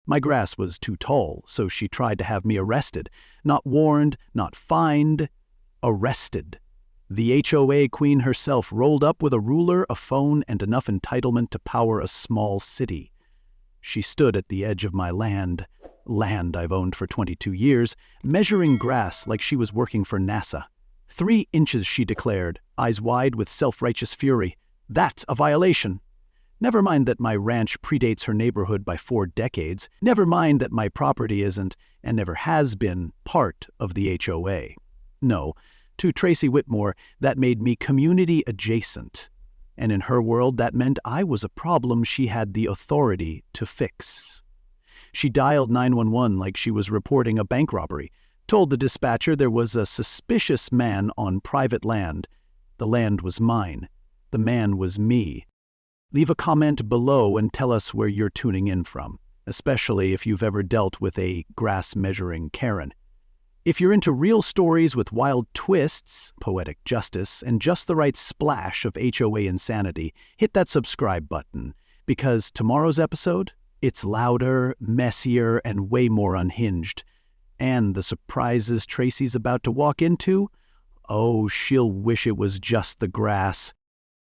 My grass was too tall, so she tried to have me arrested. Not warned, not fined, arrested. The HOA queen herself rolled up with a ruler, a phone, and enough entitlement to power a small city. She stood at the edge of my land I've owned for 22 years, measuring grass like she was working for NASA. 3 inches, she declared, eyes wide with self-righteous fury. That a violation. Never mind that my ranch predates her neighborhood by 4 decades. Never mind that my property isn't, and never has been, part of the HOA. No, to Tracy Whitmore, that made me community adjacent. And in her world, that meant I was a problem she had the authority to fix. She dialed 911 like she was reporting a bank robbery, told the dispatcher there was a suspicious man on private land. The land was mine. The man was me. Leave a comment below and tell us where you're tuning in from, especially if you've ever dealt with a grass-measuring Karen. If you're into real stories with wild twists, poetic justice, and just the right splash of HOA insanity, hit that subscribe button, because tomorrow's episode, it's louder, messier, and way more unhinged. And the surprises Tracy's about to walk into? Oh, she'll wish it was just the grass.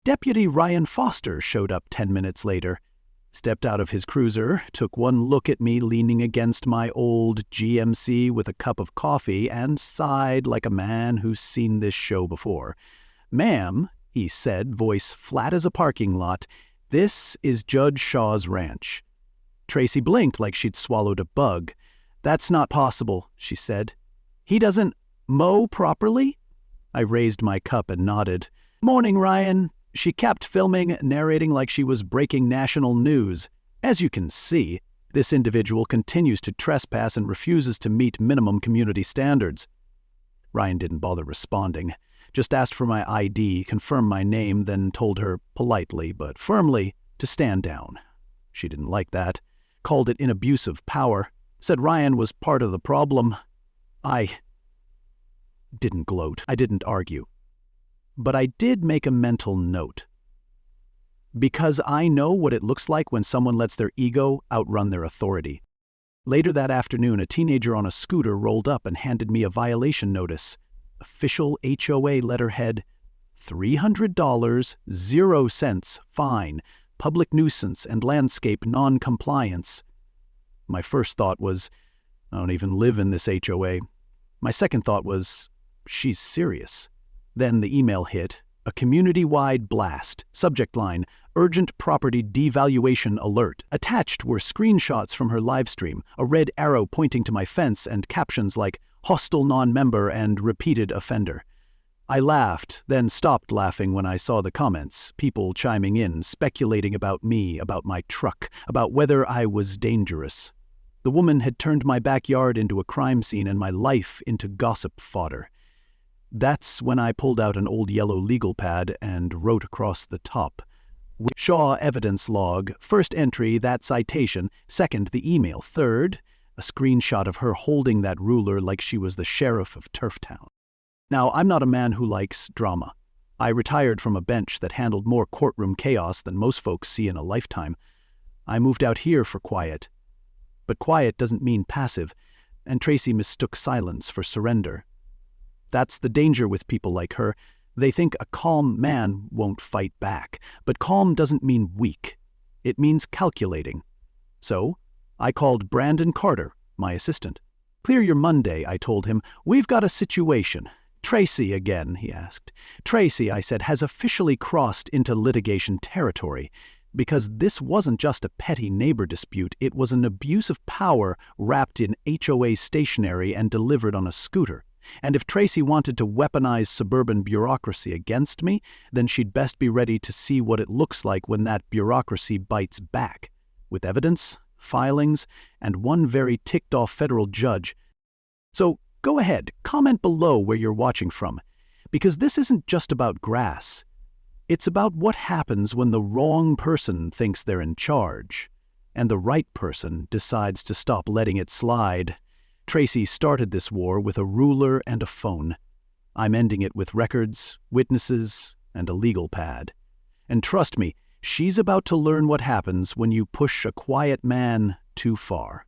Deputy Ryan Foster showed up 10 minutes later, stepped out of his cruiser, took one look at me leaning against my old GMC with a cup of coffee, and sighed like a man who's seen this show before. "Ma'am," he said, voice flat as a parking lot, "this is Judge Shaw's ranch." Tracy blinked like she'd swallowed a bug. "That's not possible," she said. "He doesn't mow properly?" I raised my cup and nodded. "Morning, Ryan." She kept filming, narrating like she was breaking national news. "As you can see, this individual continues to trespass and refuses to meet minimum community standards." Ryan didn't bother responding, just asked for my ID, confirmed my name, then told her politely but firmly to stand down. She didn't like that, called it an abuse of power, said Ryan was part of the problem. I didn't gloat. I didn't argue. But I did make a mental note. Because I know what it looks like when someone lets their ego outrun their authority. Later that afternoon, a teenager on a scooter rolled up and handed me a violation notice. Official HOA letterhead, $300, 0 cents, fine, public nuisance and landscape non-compliance. My first thought was, I don't even live in this HOA. My second thought was, she's serious. Then the email hit, a community-wide blast, subject line, urgent property devaluation alert. Attached were screenshots from her livestream, a red arrow pointing to my fence, and captions like, hostile non-member and repeated offender. I laughed, then stopped laughing when I saw the comments, people chiming in, speculating about me, about my truck, about whether I was dangerous. The woman had turned my backyard into a crime scene and my life into gossip fodder. That's when I pulled out an old yellow legal pad and wrote across the top. Shaw evidence log, first entry, that citation, second, the email, third, a screenshot of her holding that ruler like she was the sheriff of Turftown. Now, I'm not a man who likes drama. I retired from a bench that handled more courtroom chaos than most folks see in a lifetime. I moved out here for quiet. But quiet doesn't mean passive, and Tracy mistook silence for surrender. That's the danger with people like her. They think a calm man won't fight back. But calm doesn't mean weak. It means calculating. So, I called Brandon Carter, my assistant. "Clear your Monday," I told him. "We've got a situation." "Tracy again," he asked. "Tracy," I said, "has officially crossed into litigation territory. Because this wasn't just a petty neighbor dispute, it was an abuse of power wrapped in HOA stationery and delivered on a scooter. And if Tracy wanted to weaponize suburban bureaucracy against me, then she'd best be ready to see what it looks like when that bureaucracy bites back, with evidence, filings, and one very ticked-off federal judge. So go ahead, comment below where you're watching from, because this isn't just about grass. It's about what happens when the wrong person thinks they're in charge, and the right person decides to stop letting it slide. Tracy started this war with a ruler and a phone. I'm ending it with records, witnesses, and a legal pad. And trust me, she's about to learn what happens when you push a quiet man too far.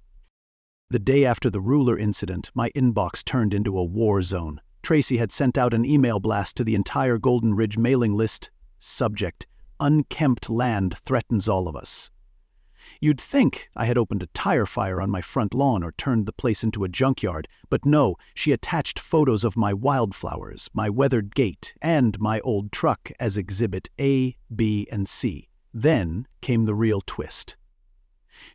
The day after the ruler incident, my inbox turned into a war zone. Tracy had sent out an email blast to the entire Golden Ridge mailing list. Subject: unkempt land threatens all of us. You'd think I had opened a tire fire on my front lawn or turned the place into a junkyard, but no, she attached photos of my wildflowers, my weathered gate, and my old truck as Exhibit A, B, and C. Then came the real twist.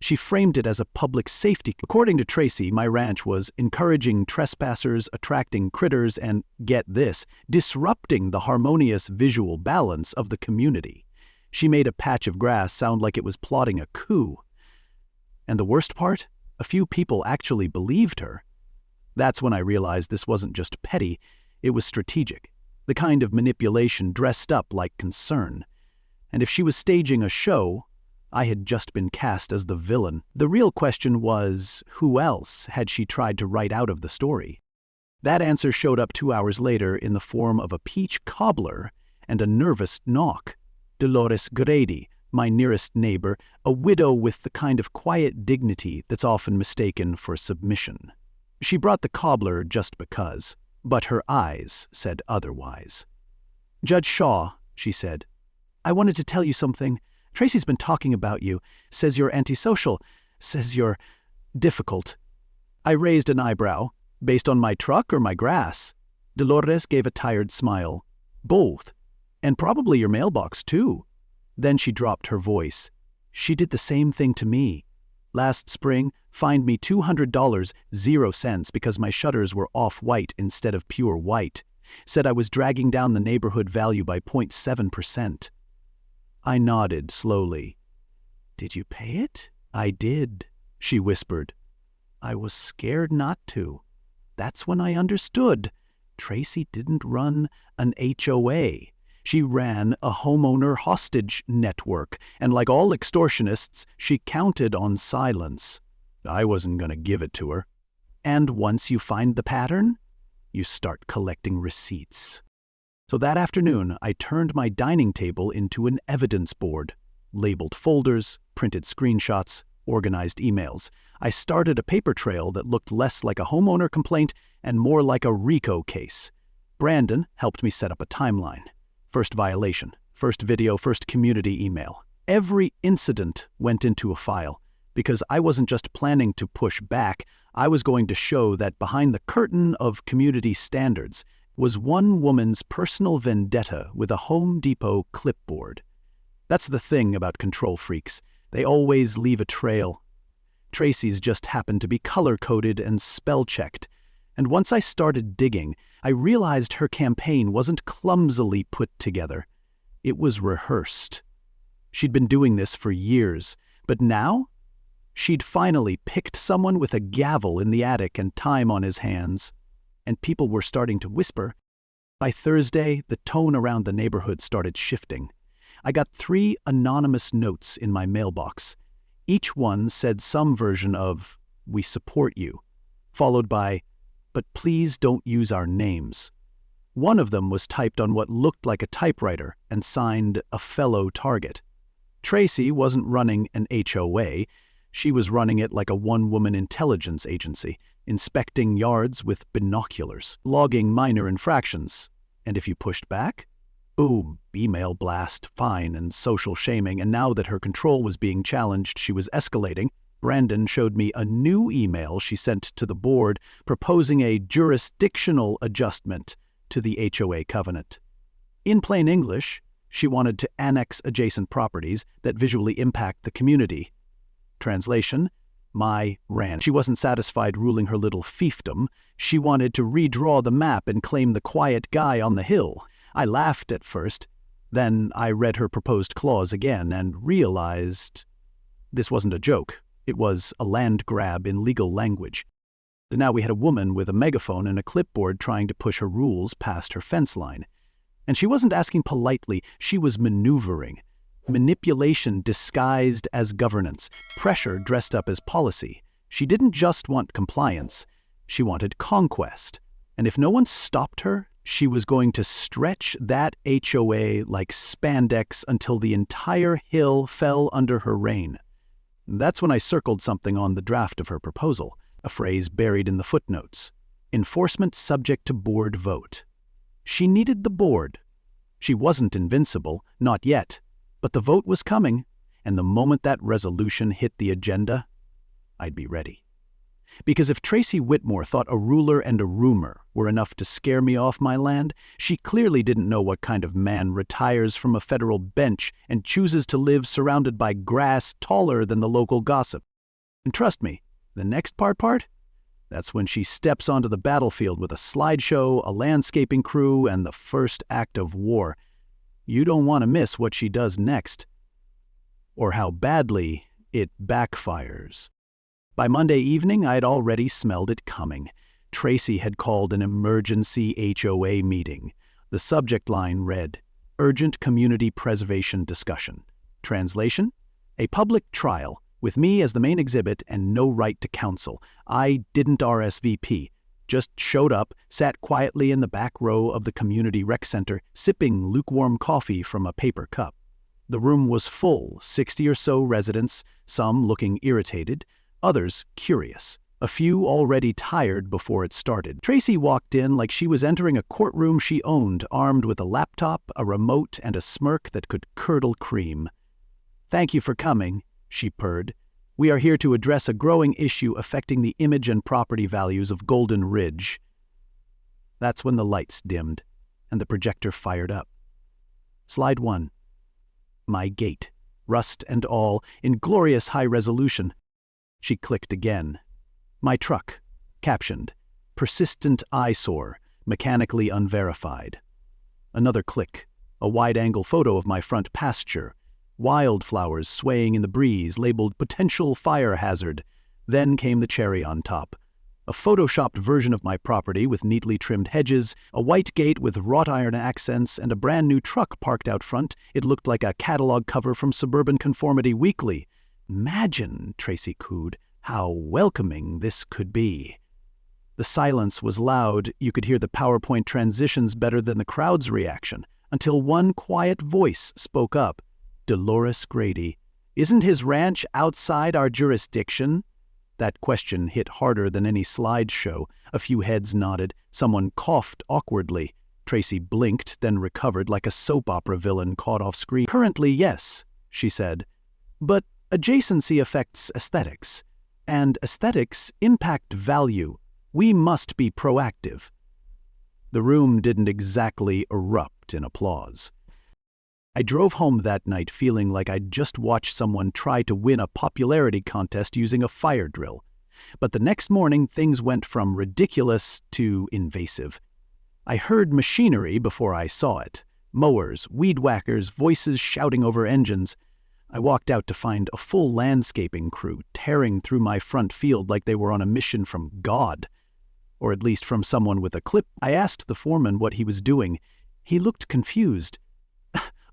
She framed it as a public safety. According to Tracy, my ranch was encouraging trespassers, attracting critters, and, get this, disrupting the harmonious visual balance of the community. She made a patch of grass sound like it was plotting a coup. And the worst part? A few people actually believed her. That's when I realized this wasn't just petty, it was strategic. The kind of manipulation dressed up like concern. And if she was staging a show, I had just been cast as the villain. The real question was, who else had she tried to write out of the story? That answer showed up 2 hours later in the form of a peach cobbler and a nervous knock. Dolores Grady, my nearest neighbor, a widow with the kind of quiet dignity that's often mistaken for submission. She brought the cobbler just because, but her eyes said otherwise. "Judge Shaw," she said, "I wanted to tell you something. Tracy's been talking about you, says you're antisocial, says you're difficult." I raised an eyebrow. "Based on my truck or my grass?" Dolores gave a tired smile. "Both. And probably your mailbox, too." Then she dropped her voice. "She did the same thing to me. Last spring, fined me $200, 0 cents, because my shutters were off-white instead of pure white. Said I was dragging down the neighborhood value by 0.7%. I nodded slowly. "Did you pay it?" "I did," she whispered. "I was scared not to. That's when I understood. Tracy didn't run an HOA. She ran a homeowner hostage network, and like all extortionists, she counted on silence. I wasn't going to give it to her. And once you find the pattern, you start collecting receipts." So that afternoon, I turned my dining table into an evidence board. Labeled folders, printed screenshots, organized emails. I started a paper trail that looked less like a homeowner complaint and more like a RICO case. Brandon helped me set up a timeline. First violation, first video, first community email. Every incident went into a file, because I wasn't just planning to push back, I was going to show that behind the curtain of community standards was one woman's personal vendetta with a Home Depot clipboard. That's the thing about control freaks. They always leave a trail. Tracy's just happened to be color-coded and spell-checked. And once I started digging, I realized her campaign wasn't clumsily put together. It was rehearsed. She'd been doing this for years, but now she'd finally picked someone with a gavel in the attic and time on his hands. And people were starting to whisper. By Thursday, the tone around the neighborhood started shifting. I got 3 anonymous notes in my mailbox. Each one said some version of, "We support you," followed by, "But please don't use our names." One of them was typed on what looked like a typewriter and signed "A Fellow Target." Tracy wasn't running an HOA. She was running it like a one-woman intelligence agency, inspecting yards with binoculars, logging minor infractions. And if you pushed back, boom, email blast, fine, and social shaming. And now that her control was being challenged, she was escalating. Brandon showed me a new email she sent to the board proposing a jurisdictional adjustment to the HOA covenant. In plain English, she wanted to annex adjacent properties that visually impact the community. Translation: my ranch. She wasn't satisfied ruling her little fiefdom. She wanted to redraw the map and claim the quiet guy on the hill. I laughed at first. Then I read her proposed clause again and realized this wasn't a joke. It was a land grab in legal language. Now we had a woman with a megaphone and a clipboard trying to push her rules past her fence line. And she wasn't asking politely, she was maneuvering. Manipulation disguised as governance, pressure dressed up as policy. She didn't just want compliance, she wanted conquest. And if no one stopped her, she was going to stretch that HOA like spandex until the entire hill fell under her reign. That's when I circled something on the draft of her proposal, a phrase buried in the footnotes. Enforcement subject to board vote. She needed the board. She wasn't invincible, not yet, but the vote was coming, and the moment that resolution hit the agenda, I'd be ready. Because if Tracy Whitmore thought a ruler and a rumor were enough to scare me off my land, she clearly didn't know what kind of man retires from a federal bench and chooses to live surrounded by grass taller than the local gossip. And trust me, the next part? That's when she steps onto the battlefield with a slideshow, a landscaping crew, and the first act of war. You don't want to miss what she does next, or how badly it backfires. By Monday evening, I'd already smelled it coming. Tracy had called an emergency HOA meeting. The subject line read, Urgent Community Preservation Discussion. Translation? A public trial, with me as the main exhibit and no right to counsel. I didn't RSVP, just showed up, sat quietly in the back row of the community rec center, sipping lukewarm coffee from a paper cup. The room was full, 60 or so residents, some looking irritated, others curious, a few already tired before it started. Tracy walked in like she was entering a courtroom she owned, armed with a laptop, a remote, and a smirk that could curdle cream. "Thank you for coming," she purred. "We are here to address a growing issue affecting the image and property values of Golden Ridge." That's when the lights dimmed and the projector fired up. Slide 1. My gate, rust and all, in glorious high resolution. She clicked again. My truck, captioned, Persistent eyesore, mechanically unverified. Another click, a wide-angle photo of my front pasture, wildflowers swaying in the breeze labeled Potential Fire Hazard. Then came the cherry on top. A photoshopped version of my property with neatly trimmed hedges, a white gate with wrought iron accents, and a brand new truck parked out front. It looked like a catalog cover from Suburban Conformity Weekly. "Imagine," Tracy cooed, "how welcoming this could be." The silence was loud. You could hear the PowerPoint transitions better than the crowd's reaction, until one quiet voice spoke up. Dolores Grady. "Isn't his ranch outside our jurisdiction?" That question hit harder than any slideshow. A few heads nodded. Someone coughed awkwardly. Tracy blinked, then recovered like a soap opera villain caught off screen. "Currently, yes," she said. "But adjacency affects aesthetics, and aesthetics impact value. We must be proactive." The room didn't exactly erupt in applause. I drove home that night feeling like I'd just watched someone try to win a popularity contest using a fire drill. But the next morning, things went from ridiculous to invasive. I heard machinery before I saw it. Mowers, weed whackers, voices shouting over engines. I walked out to find a full landscaping crew tearing through my front field like they were on a mission from God. Or at least from someone with a clip. I asked the foreman what he was doing. He looked confused.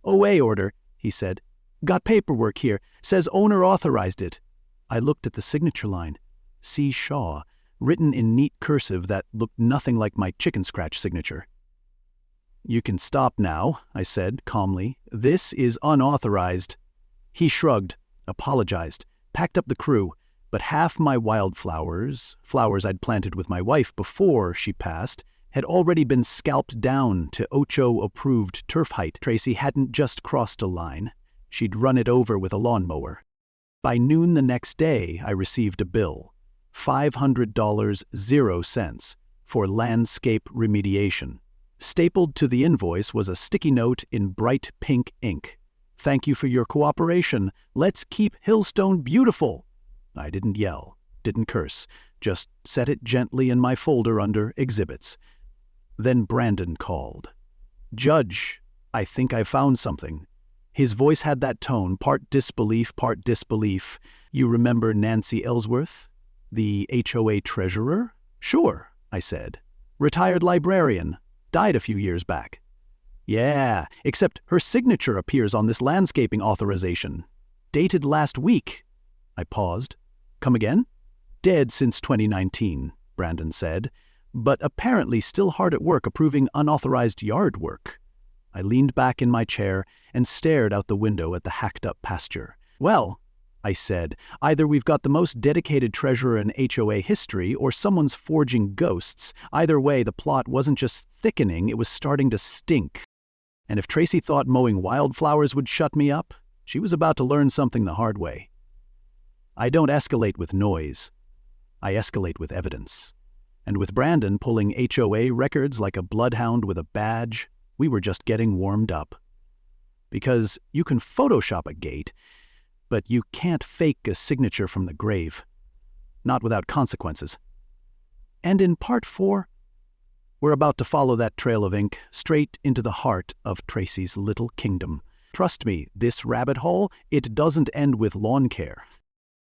"OA order," he said. "Got paperwork here. Says owner authorized it." I looked at the signature line. C. Shaw, written in neat cursive that looked nothing like my chicken scratch signature. "You can stop now," I said calmly. "This is unauthorized." He shrugged, apologized, packed up the crew, but half my wildflowers, flowers I'd planted with my wife before she passed, had already been scalped down to OCHO-approved turf height. Tracy hadn't just crossed a line. She'd run it over with a lawnmower. By noon the next day, I received a bill, $500.00 for landscape remediation. Stapled to the invoice was a sticky note in bright pink ink. "Thank you for your cooperation. Let's keep Hillstone beautiful." I didn't yell, didn't curse, just set it gently in my folder under exhibits. Then Brandon called. "Judge, I think I found something." His voice had that tone, part disbelief, part disbelief. "You remember Nancy Ellsworth, the HOA treasurer?" "Sure," I said. "Retired librarian. Died a few years back." "Yeah, except her signature appears on this landscaping authorization. Dated last week." I paused. "Come again?" "Dead since 2019, Brandon said, but apparently still hard at work approving unauthorized yard work." I leaned back in my chair and stared out the window at the hacked-up pasture. "Well, I said. Either we've got the most dedicated treasurer in HOA history or someone's forging ghosts. Either way, the plot wasn't just thickening, it was starting to stink. And if Tracy thought mowing wildflowers would shut me up, she was about to learn something the hard way. I don't escalate with noise. I escalate with evidence. And with Brandon pulling HOA records like a bloodhound with a badge, we were just getting warmed up. Because you can Photoshop a gate, but you can't fake a signature from the grave. Not without consequences. And in part 4, we're about to follow that trail of ink straight into the heart of Tracy's little kingdom. Trust me, this rabbit hole, it doesn't end with lawn care.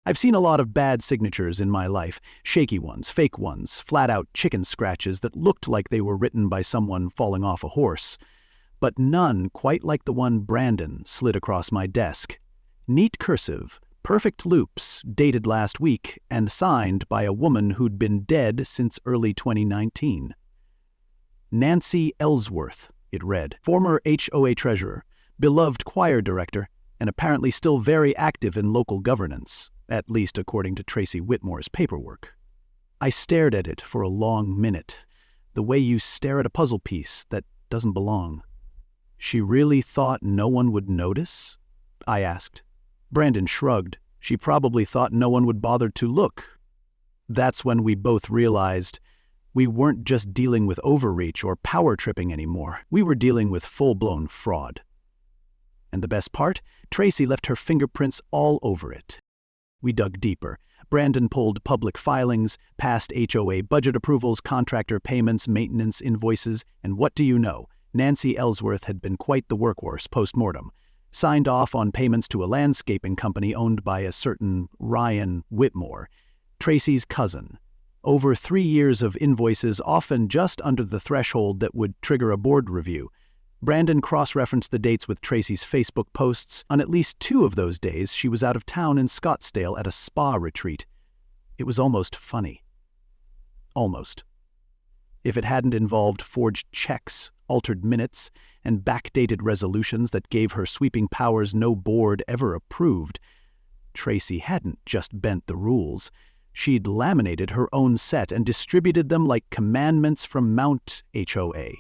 I've seen a lot of bad signatures in my life, shaky ones, fake ones, flat-out chicken scratches that looked like they were written by someone falling off a horse. But none quite like the one Brandon slid across my desk. Neat cursive, perfect loops, dated last week, and signed by a woman who'd been dead since early 2019. Nancy Ellsworth, it read, former HOA treasurer, beloved choir director, and apparently still very active in local governance, at least according to Tracy Whitmore's paperwork. I stared at it for a long minute, the way you stare at a puzzle piece that doesn't belong. She really thought no one would notice? I asked. Brandon shrugged. She probably thought no one would bother to look. That's when we both realized we weren't just dealing with overreach or power tripping anymore. We were dealing with full-blown fraud. And the best part? Tracy left her fingerprints all over it. We dug deeper. Brandon pulled public filings, past HOA budget approvals, contractor payments, maintenance invoices, and what do you know? Nancy Ellsworth had been quite the workhorse post-mortem. Signed off on payments to a landscaping company owned by a certain Ryan Whitmore, Tracy's cousin. Over 3 years of invoices, often just under the threshold that would trigger a board review. Brandon cross-referenced the dates with Tracy's Facebook posts. On at least 2 of those days, she was out of town in Scottsdale at a spa retreat. It was almost funny. Almost. If it hadn't involved forged checks, altered minutes, and backdated resolutions that gave her sweeping powers no board ever approved. Tracy hadn't just bent the rules. She'd laminated her own set and distributed them like commandments from Mount HOA.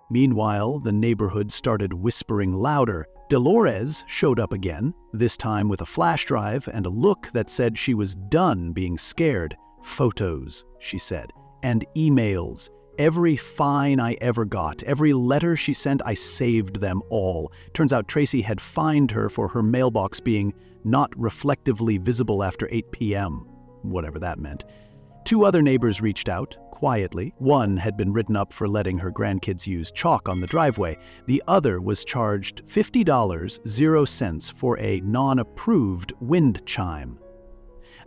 Meanwhile, the neighborhood started whispering louder. Dolores showed up again, this time with a flash drive and a look that said she was done being scared. Photos, she said, and emails. Every fine I ever got, every letter she sent, I saved them all. Turns out Tracy had fined her for her mailbox being not reflectively visible after 8 p.m., whatever that meant. 2 other neighbors reached out, quietly. One had been written up for letting her grandkids use chalk on the driveway. The other was charged $50.00 for a non-approved wind chime.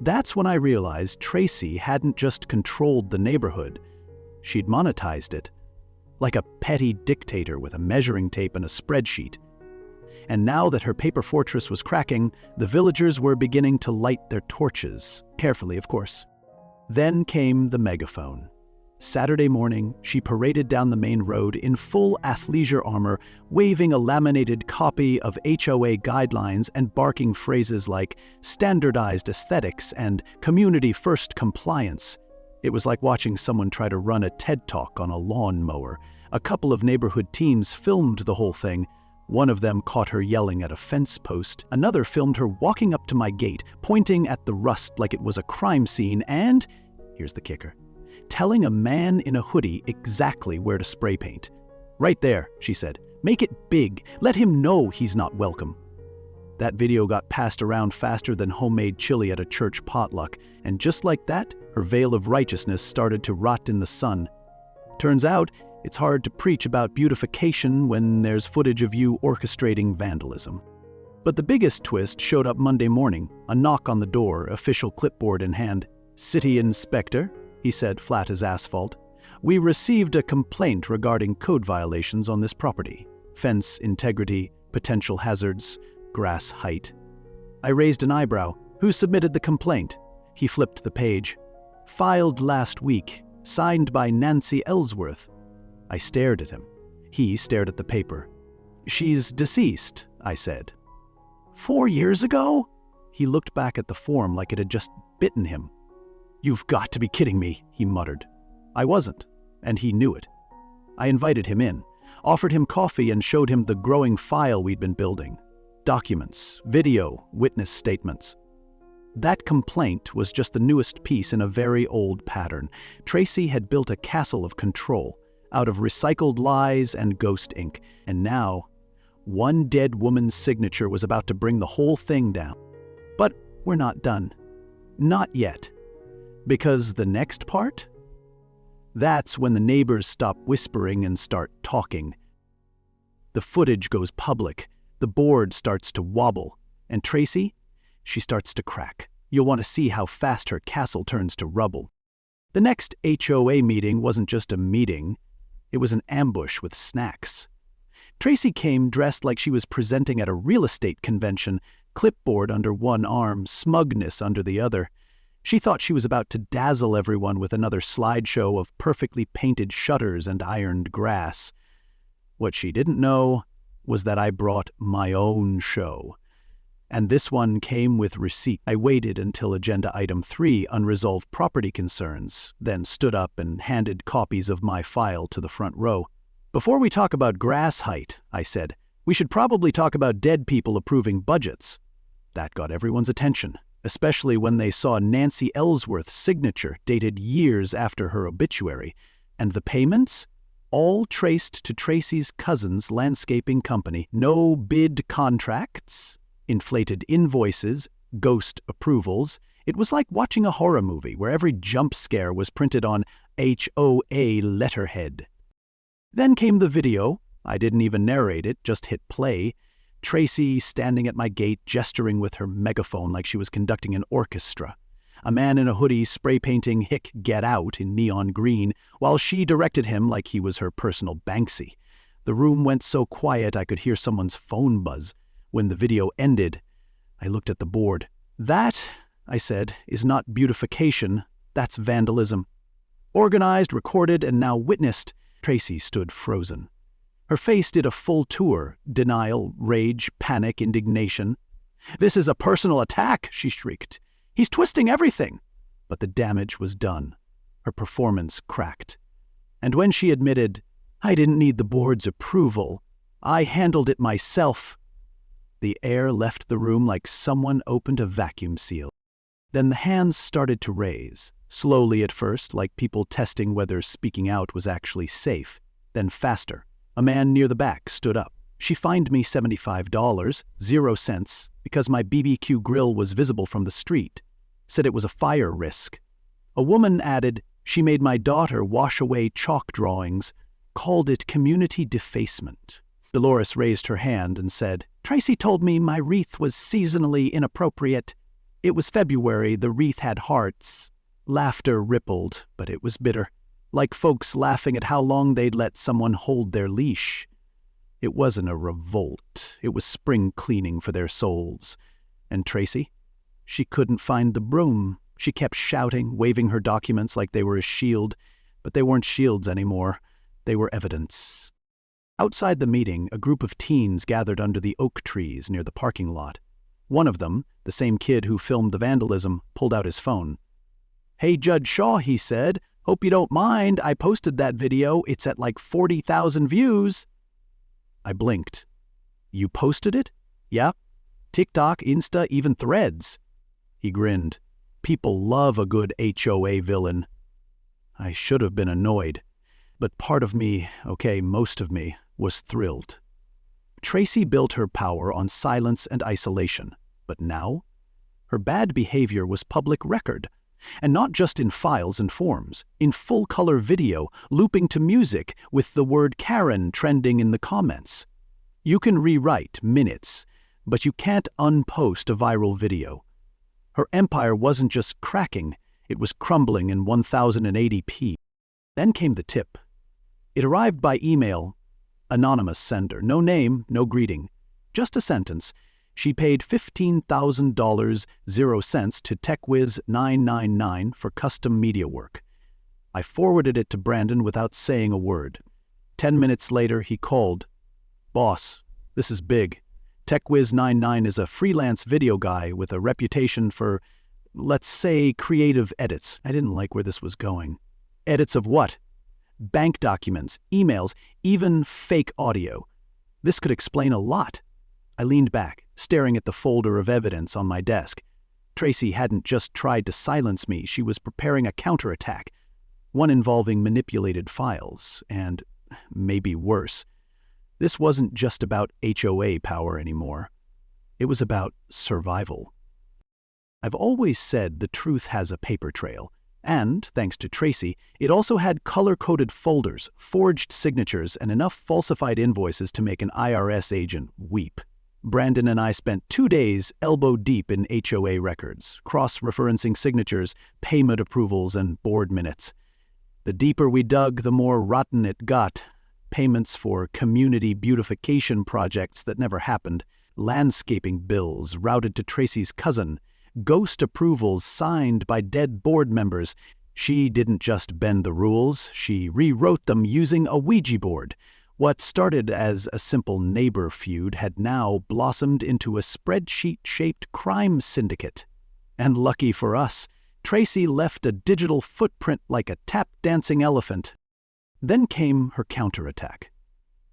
That's when I realized Tracy hadn't just controlled the neighborhood. She'd monetized it, like a petty dictator with a measuring tape and a spreadsheet. And now that her paper fortress was cracking, the villagers were beginning to light their torches, carefully, of course. Then came the megaphone. Saturday morning, she paraded down the main road in full athleisure armor, waving a laminated copy of HOA guidelines and barking phrases like standardized aesthetics and community-first compliance. It was like watching someone try to run a TED Talk on a lawnmower. A couple of neighborhood teams filmed the whole thing. One of them caught her yelling at a fence post. Another filmed her walking up to my gate, pointing at the rust like it was a crime scene, and, here's the kicker, telling a man in a hoodie exactly where to spray paint. Right there, she said. Make it big. Let him know he's not welcome. That video got passed around faster than homemade chili at a church potluck, and just like that, her veil of righteousness started to rot in the sun. Turns out, it's hard to preach about beautification when there's footage of you orchestrating vandalism. But the biggest twist showed up Monday morning, a knock on the door, official clipboard in hand. "City Inspector," he said, flat as asphalt. "We received a complaint regarding code violations on this property. Fence integrity, potential hazards, grass height." I raised an eyebrow. "Who submitted the complaint?" He flipped the page. "Filed last week, signed by Nancy Ellsworth." I stared at him. He stared at the paper. "She's deceased," I said. 4 years ago?" He looked back at the form like it had just bitten him. "You've got to be kidding me," he muttered. I wasn't, and he knew it. I invited him in, offered him coffee, and showed him the growing file we'd been building. Documents, video, witness statements. That complaint was just the newest piece in a very old pattern. Tracy had built a castle of control out of recycled lies and ghost ink, and now one dead woman's signature was about to bring the whole thing down. But we're not done. Not yet. Because the next part? That's when the neighbors stop whispering and start talking. The footage goes public, the board starts to wobble, and Tracy, she starts to crack. You'll want to see how fast her castle turns to rubble. The next HOA meeting wasn't just a meeting, it was an ambush with snacks. Tracy came dressed like she was presenting at a real estate convention, clipboard under one arm, smugness under the other. She thought she was about to dazzle everyone with another slideshow of perfectly painted shutters and ironed grass. What she didn't know was that I brought my own show. And this one came with receipt. I waited until agenda item 3, unresolved property concerns, then stood up and handed copies of my file to the front row. "Before we talk about grass height," I said, "we should probably talk about dead people approving budgets." That got everyone's attention, especially when they saw Nancy Ellsworth's signature dated years after her obituary, and the payments? All traced to Tracy's cousin's landscaping company. No bid contracts, inflated invoices, ghost approvals. It was like watching a horror movie where every jump scare was printed on HOA letterhead. Then came the video. I didn't even narrate it, just hit play. Tracy standing at my gate, gesturing with her megaphone like she was conducting an orchestra. A man in a hoodie spray painting "Hick, get out" in neon green, while she directed him like he was her personal Banksy. The room went so quiet I could hear someone's phone buzz. When the video ended, I looked at the board. "That," I said, "is not beautification, that's vandalism." Organized, recorded, and now witnessed, Tracy stood frozen. Her face did a full tour: denial, rage, panic, indignation. "This is a personal attack," she shrieked. "He's twisting everything." But the damage was done. Her performance cracked. And when she admitted, "I didn't need the board's approval, I handled it myself," the air left the room like someone opened a vacuum seal. Then the hands started to raise, slowly at first, like people testing whether speaking out was actually safe, then faster. A man near the back stood up. "She fined me $75, 0 cents, because my BBQ grill was visible from the street. Said it was a fire risk." A woman added, "She made my daughter wash away chalk drawings, called it community defacement." Dolores raised her hand and said, "Tracy told me my wreath was seasonally inappropriate. It was February, the wreath had hearts." Laughter rippled, but it was bitter, like folks laughing at how long they'd let someone hold their leash. It wasn't a revolt, it was spring cleaning for their souls. And Tracy? She couldn't find the broom. She kept shouting, waving her documents like they were a shield, but they weren't shields anymore. They were evidence. Outside the meeting, a group of teens gathered under the oak trees near the parking lot. One of them, the same kid who filmed the vandalism, pulled out his phone. "Hey, Judge Shaw," he said, "hope you don't mind. I posted that video. It's at like 40,000 views." I blinked. "You posted it?" "Yeah. TikTok, Insta, even Threads." He grinned. "People love a good HOA villain." I should have been annoyed, but part of me, okay, most of me, was thrilled. Tracy built her power on silence and isolation, but now? Her bad behavior was public record. And not just in files and forms, in full-color video, looping to music, with the word Karen trending in the comments. You can rewrite minutes, but you can't unpost a viral video. Her empire wasn't just cracking, it was crumbling in 1080p. Then came the tip. It arrived by email. Anonymous sender. No name, no greeting. Just a sentence. She paid $15,000, 0 cents to TechWiz999 for custom media work. I forwarded it to Brandon without saying a word. 10 minutes later, he called. "Boss, this is big. TechWiz99 is a freelance video guy with a reputation for, let's say, creative edits. I didn't like where this was going. Edits of what? Bank documents, emails, even fake audio. This could explain a lot. I leaned back, staring at the folder of evidence on my desk. Tracy hadn't just tried to silence me, she was preparing a counterattack, one involving manipulated files, and maybe worse. This wasn't just about HOA power anymore. It was about survival. I've always said the truth has a paper trail, and, thanks to Tracy, it also had color-coded folders, forged signatures, and enough falsified invoices to make an IRS agent weep. Brandon and I spent 2 days elbow-deep in HOA records, cross-referencing signatures, payment approvals, and board minutes. The deeper we dug, the more rotten it got. Payments for community beautification projects that never happened, landscaping bills routed to Tracy's cousin, ghost approvals signed by dead board members. She didn't just bend the rules, she rewrote them using a Ouija board. What started as a simple neighbor feud had now blossomed into a spreadsheet-shaped crime syndicate. And lucky for us, Tracy left a digital footprint like a tap-dancing elephant. Then came her counterattack.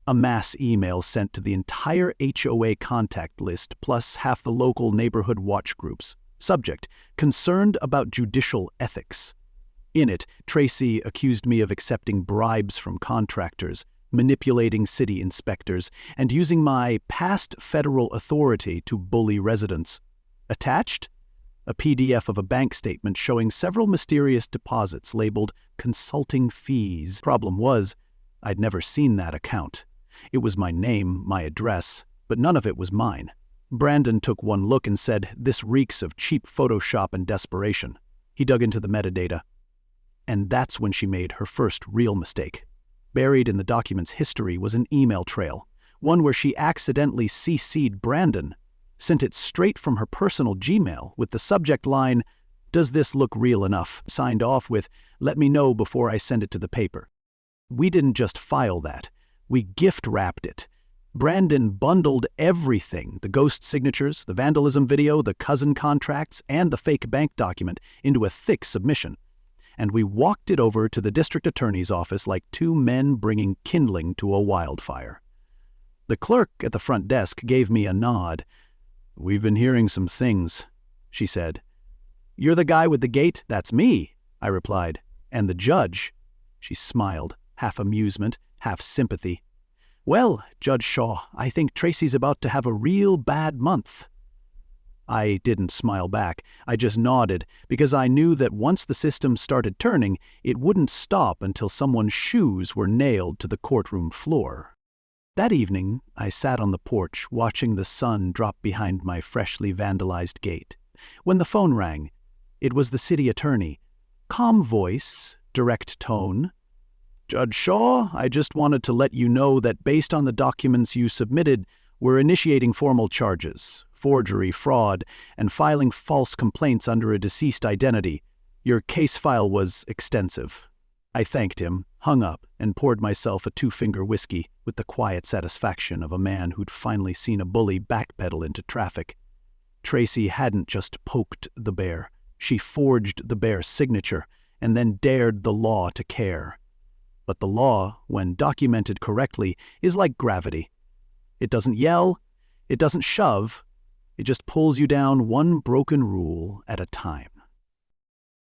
A mass email sent to the entire HOA contact list plus half the local neighborhood watch groups. Subject: concerned about judicial ethics. In it, Tracy accused me of accepting bribes from contractors, manipulating city inspectors, and using my past federal authority to bully residents. Attached? A PDF of a bank statement showing several mysterious deposits labeled consulting fees. Problem was, I'd never seen that account. It was my name, my address, but none of it was mine. Brandon took one look and said, "This reeks of cheap Photoshop and desperation." He dug into the metadata. And that's when she made her first real mistake. Buried in the document's history was an email trail, one where she accidentally CC'd Brandon, sent it straight from her personal Gmail with the subject line, "Does this look real enough?" signed off with, "Let me know before I send it to the paper." We didn't just file that, we gift-wrapped it. Brandon bundled everything, the ghost signatures, the vandalism video, the cousin contracts, and the fake bank document, into a thick submission. And we walked it over to the district attorney's office like two men bringing kindling to a wildfire. The clerk at the front desk gave me a nod. "We've been hearing some things," she said. "You're the guy with the gate?" "That's me," I replied. "And the judge?" She smiled, half amusement, half sympathy. "Well, Judge Shaw, I think Tracy's about to have a real bad month." I didn't smile back, I just nodded, because I knew that once the system started turning, it wouldn't stop until someone's shoes were nailed to the courtroom floor. That evening, I sat on the porch watching the sun drop behind my freshly vandalized gate. When the phone rang, it was the city attorney. Calm voice, direct tone. "Judge Shaw, I just wanted to let you know that based on the documents you submitted, we're initiating formal charges, forgery, fraud, and filing false complaints under a deceased identity. Your case file was extensive." I thanked him, hung up, and poured myself a 2-finger whiskey with the quiet satisfaction of a man who'd finally seen a bully backpedal into traffic. Tracy hadn't just poked the bear. She forged the bear's signature and then dared the law to care. But the law, when documented correctly, is like gravity. It doesn't yell, it doesn't shove, it just pulls you down one broken rule at a time.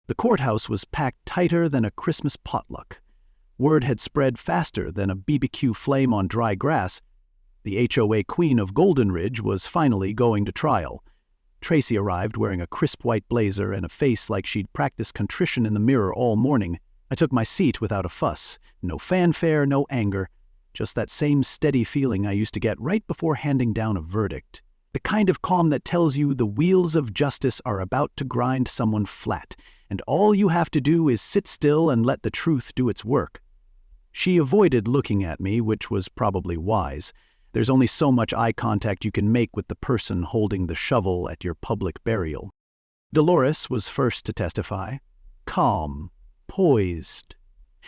The courthouse was packed tighter than a Christmas potluck. Word had spread faster than a BBQ flame on dry grass. The HOA queen of Golden Ridge was finally going to trial. Tracy arrived wearing a crisp white blazer and a face like she'd practiced contrition in the mirror all morning. I took my seat without a fuss. No fanfare, no anger. Just that same steady feeling I used to get right before handing down a verdict. The kind of calm that tells you the wheels of justice are about to grind someone flat, and all you have to do is sit still and let the truth do its work. She avoided looking at me, which was probably wise. There's only so much eye contact you can make with the person holding the shovel at your public burial. Dolores was first to testify. Calm, poised.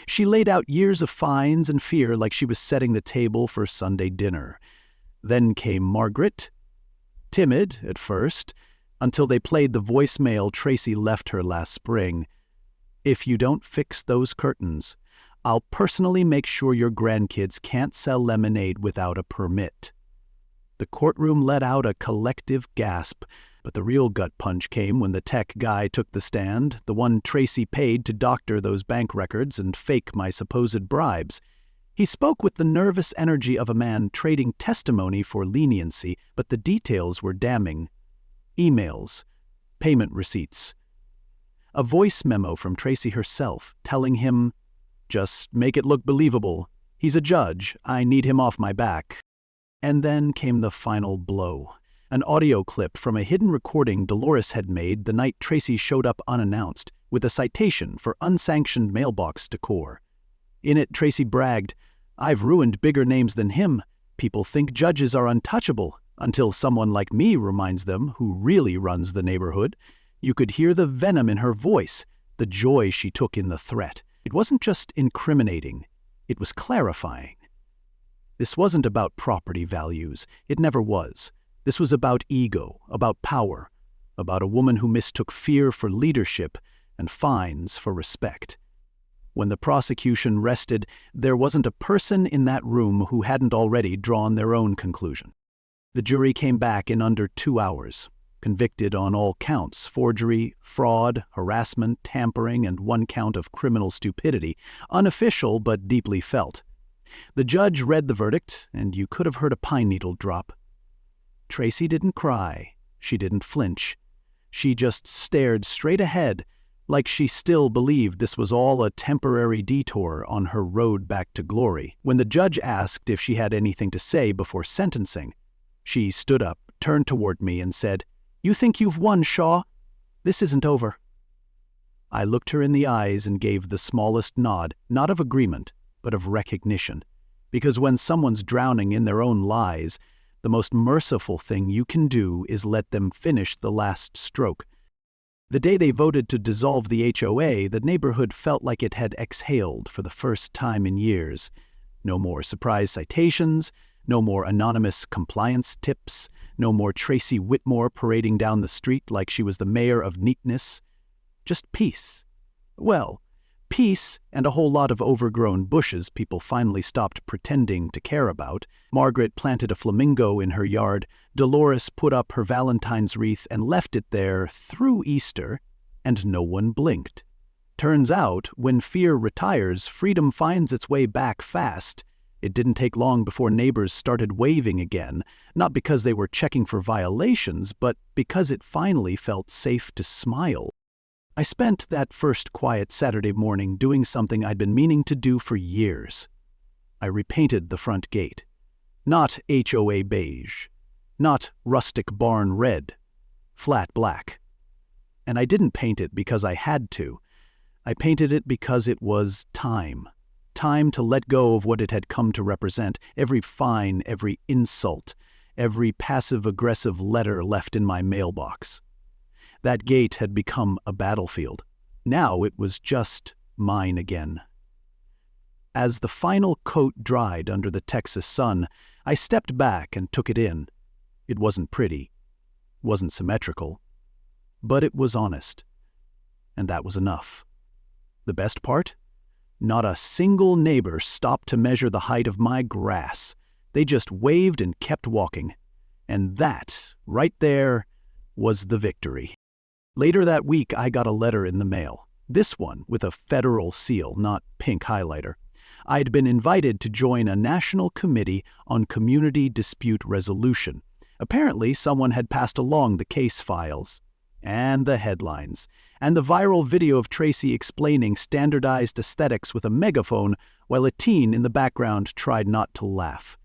She laid out years of fines and fear like she was setting the table for Sunday dinner. Then came Margaret, timid at first, until they played the voicemail Tracy left her last spring. "If you don't fix those curtains, I'll personally make sure your grandkids can't sell lemonade without a permit." The courtroom let out a collective gasp, but the real gut punch came when the tech guy took the stand, the one Tracy paid to doctor those bank records and fake my supposed bribes. He spoke with the nervous energy of a man trading testimony for leniency, but the details were damning. Emails, payment receipts, a voice memo from Tracy herself telling him, "Just make it look believable. He's a judge. I need him off my back." And then came the final blow. An audio clip from a hidden recording Dolores had made the night Tracy showed up unannounced, with a citation for unsanctioned mailbox decor. In it, Tracy bragged, "I've ruined bigger names than him. People think judges are untouchable, until someone like me reminds them who really runs the neighborhood." You could hear the venom in her voice, the joy she took in the threat. It wasn't just incriminating, it was clarifying. This wasn't about property values. It never was. This was about ego, about power, about a woman who mistook fear for leadership and fines for respect. When the prosecution rested, there wasn't a person in that room who hadn't already drawn their own conclusion. The jury came back in under 2 hours, convicted on all counts: forgery, fraud, harassment, tampering, and 1 count of criminal stupidity, unofficial but deeply felt. The judge read the verdict, and you could have heard a pine needle drop. Tracy didn't cry. She didn't flinch. She just stared straight ahead, like she still believed this was all a temporary detour on her road back to glory. When the judge asked if she had anything to say before sentencing, she stood up, turned toward me, and said, "You think you've won, Shaw? This isn't over." I looked her in the eyes and gave the smallest nod, not of agreement, but of recognition. Because when someone's drowning in their own lies, the most merciful thing you can do is let them finish the last stroke. The day they voted to dissolve the HOA, the neighborhood felt like it had exhaled for the first time in years. No more surprise citations, no more anonymous compliance tips, no more Tracy Whitmore parading down the street like she was the mayor of neatness. Just peace. Well, peace and a whole lot of overgrown bushes people finally stopped pretending to care about. Margaret planted a flamingo in her yard. Dolores put up her Valentine's wreath and left it there through Easter, and no one blinked. Turns out, when fear retires, freedom finds its way back fast. It didn't take long before neighbors started waving again, not because they were checking for violations, but because it finally felt safe to smile. I spent that first quiet Saturday morning doing something I'd been meaning to do for years. I repainted the front gate. Not HOA beige, not rustic barn red, flat black. And I didn't paint it because I had to. I painted it because it was time. Time to let go of what it had come to represent, every fine, every insult, every passive-aggressive letter left in my mailbox. That gate had become a battlefield. Now it was just mine again. As the final coat dried under the Texas sun, I stepped back and took it in. It wasn't pretty, wasn't symmetrical, but it was honest. And that was enough. The best part? Not a single neighbor stopped to measure the height of my grass. They just waved and kept walking. And that, right there, was the victory. Later that week, I got a letter in the mail. This one with a federal seal, not pink highlighter. I'd been invited to join a national committee on community dispute resolution. Apparently, someone had passed along the case files. And the headlines, and the viral video of Tracy explaining standardized aesthetics with a megaphone while a teen in the background tried not to laugh.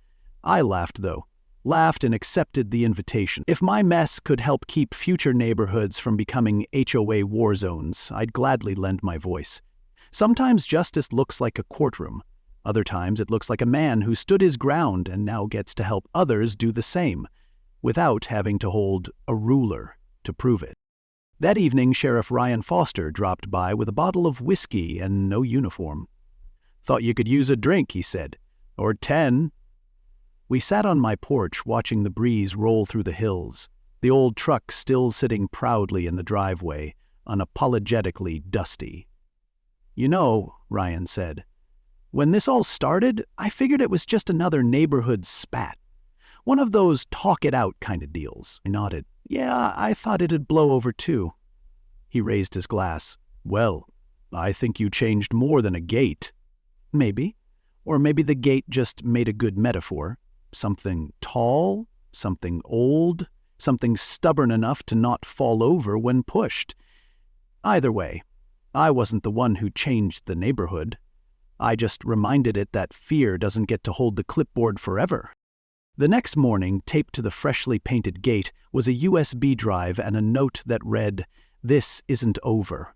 I laughed, though. Laughed and accepted the invitation. If my mess could help keep future neighborhoods from becoming HOA war zones, I'd gladly lend my voice. Sometimes justice looks like a courtroom. Other times it looks like a man who stood his ground and now gets to help others do the same, without having to hold a ruler to prove it. That evening, Sheriff Ryan Foster dropped by with a bottle of whiskey and no uniform. "Thought you could use a drink," he said. "Or 10. We sat on my porch watching the breeze roll through the hills. the old truck still sitting proudly in the driveway, unapologetically dusty. "You know," Ryan said, "when this all started, I figured it was just another neighborhood spat. One of those talk-it-out kind of deals." I nodded. "Yeah, I thought it'd blow over too." He raised his glass. "Well, I think you changed more than a gate." "Maybe. Or maybe the gate just made a good metaphor. Something tall, something old, something stubborn enough to not fall over when pushed. Either way, I wasn't the one who changed the neighborhood. I just reminded it that fear doesn't get to hold the clipboard forever." The next morning, taped to the freshly painted gate, was a USB drive and a note that read, "This isn't over."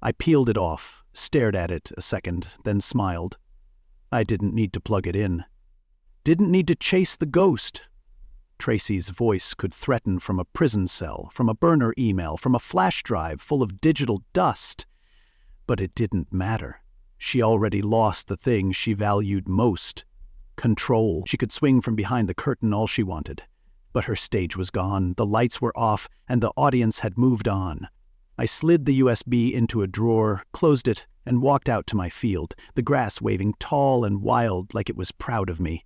I peeled it off, stared at it a second, then smiled. I didn't need to plug it in. Didn't need to chase the ghost. Tracy's voice could threaten from a prison cell, from a burner email, from a flash drive full of digital dust. But it didn't matter. She already lost the thing she valued most. Control. She could swing from behind the curtain all she wanted. But her stage was gone, the lights were off, and the audience had moved on. I slid the USB into a drawer, closed it, and walked out to my field, the grass waving tall and wild like it was proud of me.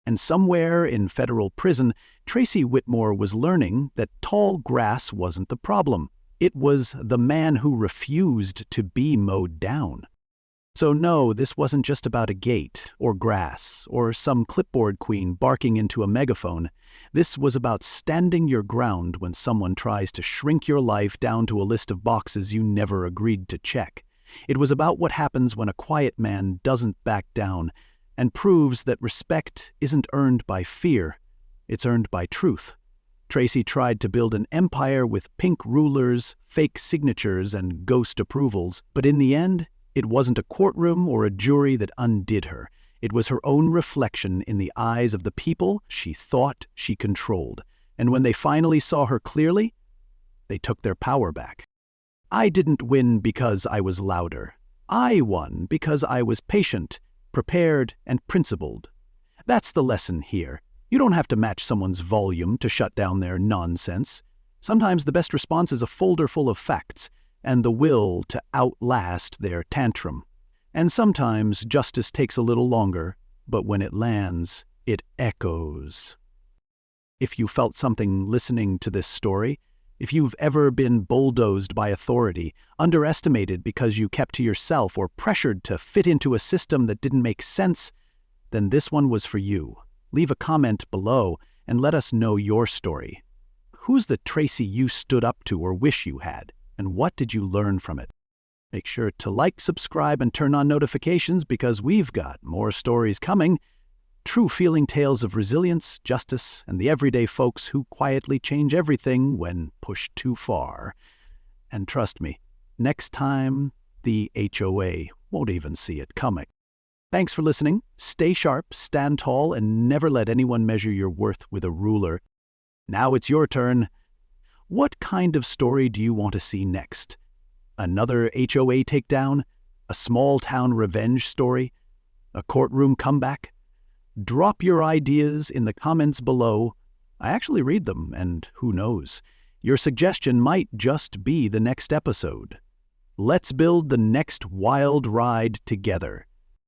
And somewhere in federal prison, Tracy Whitmore was learning that tall grass wasn't the problem. It was the man who refused to be mowed down. So no, this wasn't just about a gate, or grass, or some clipboard queen barking into a megaphone. This was about standing your ground when someone tries to shrink your life down to a list of boxes you never agreed to check. It was about what happens when a quiet man doesn't back down, and proves that respect isn't earned by fear, it's earned by truth. Tracy tried to build an empire with pink rulers, fake signatures, and ghost approvals, but in the end, it wasn't a courtroom or a jury that undid her. It was her own reflection in the eyes of the people she thought she controlled. And when they finally saw her clearly, they took their power back. I didn't win because I was louder. I won because I was patient, prepared, and principled. That's the lesson here. You don't have to match someone's volume to shut down their nonsense. Sometimes the best response is a folder full of facts and the will to outlast their tantrum. And sometimes justice takes a little longer, but when it lands, it echoes. If you felt something listening to this story, if you've ever been bulldozed by authority, underestimated because you kept to yourself, or pressured to fit into a system that didn't make sense, then this one was for you. Leave a comment below and let us know your story. Who's the Tracy you stood up to or wish you had, and what did you learn from it? Make sure to like, subscribe, and turn on notifications because we've got more stories coming. True feeling tales of resilience, justice, and the everyday folks who quietly change everything when pushed too far. And trust me, next time, the HOA won't even see it coming. Thanks for listening. Stay sharp, stand tall, and never let anyone measure your worth with a ruler. Now it's your turn. What kind of story do you want to see next? Another HOA takedown? A small-town revenge story? A courtroom comeback? Drop your ideas in the comments below. I actually read them, and who knows? Your suggestion might just be the next episode. Let's build the next wild ride together.